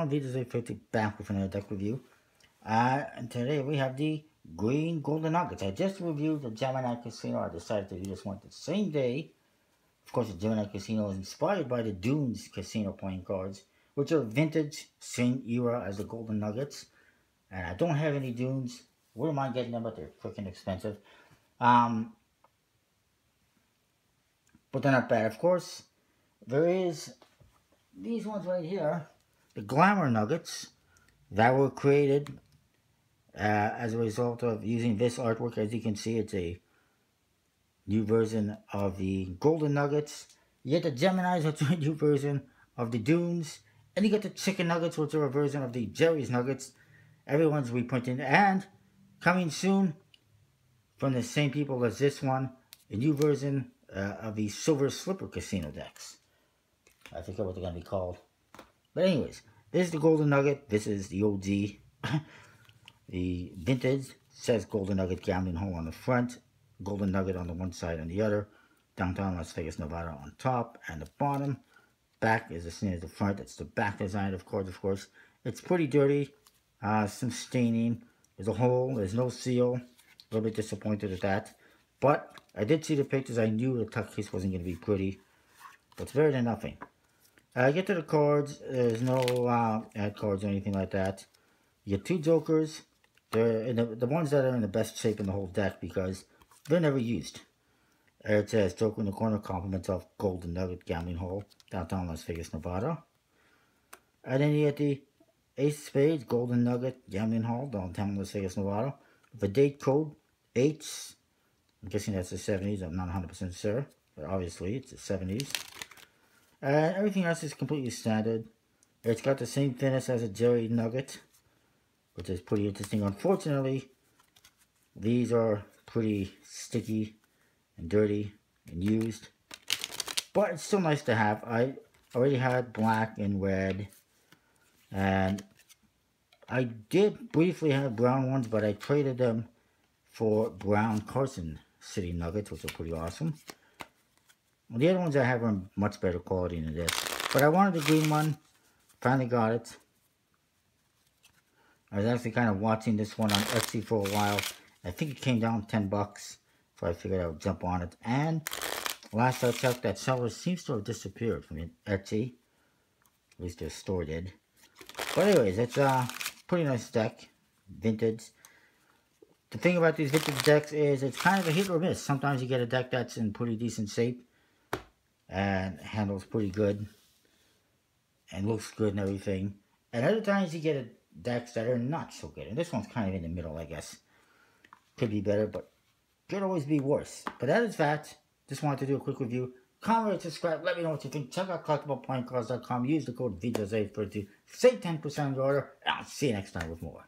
everyone, Vito's 850 back with another deck review. And today we have the Green Golden Nuggets. I just reviewed the Gemini Casino. I decided to do this one the same day. Of course, the Gemini Casino is inspired by the Dunes Casino playing cards, which are vintage, same era as the Golden Nuggets. And I don't have any Dunes. Wouldn't mind getting them, but they're freaking expensive. But they're not bad. Of course, there is these ones right here, the Glamour Nuggets, that were created as a result of using this artwork. As you can see, it's a new version of the Golden Nuggets. You get the Geminis, which are a new version of the Dunes. And you get the Chicken Nuggets, which are a version of the Jerry's Nuggets. Everyone's reprinting. And coming soon, from the same people as this one, a new version of the Silver Slipper Casino decks. I forget what they're going to be called. But anyways, this is the Golden Nugget. This is the OG. The vintage says Golden Nugget Gambling Hole on the front. Golden Nugget on the one side and the other. Downtown Las Vegas, Nevada on top and the bottom. Back is the same as the front. It's the back design, of course. It's pretty dirty. Some staining. There's a hole. There's no seal. A little bit disappointed at that. But I did see the pictures. I knew the tuck case wasn't going to be pretty. But it's better than nothing. Get to the cards. There's no ad cards or anything like that. You get two Jokers. They're in the ones that are in the best shape in the whole deck because they're never used. It says Joker in the corner, compliments of Golden Nugget Gambling Hole, downtown Las Vegas, Nevada. And then you get the Ace of Spades, Golden Nugget Gambling Hall, downtown Las Vegas, Nevada. The date code, H. I'm guessing that's the 70s. I'm not 100% sure. But obviously, it's the 70s. And everything else is completely standard. It's got the same finish as a Jerry Nugget, which is pretty interesting. Unfortunately, these are pretty sticky and dirty and used. But it's still nice to have. I already had black and red. And I did briefly have brown ones, but I traded them for brown Carson City Nuggets, which are pretty awesome. Well, the other ones I have are much better quality than this. But I wanted the green one. Finally got it. I was actually kind of watching this one on Etsy for a while. I think it came down 10 bucks. So I figured I would jump on it. And last I checked, that seller seems to have disappeared from Etsy. At least their store did. But anyways, it's a pretty nice deck. Vintage. The thing about these vintage decks is it's kind of a hit or miss. Sometimes you get a deck that's in pretty decent shape. And handles pretty good. And looks good and everything. And other times you get decks that are not so good. And this one's kind of in the middle, I guess. Could be better, but could always be worse. But that is that. Just wanted to do a quick review. Comment, subscribe, let me know what you think. Check out collectibleplayingcards.com. Use the code VJOSE to save 10% on your order. And I'll see you next time with more.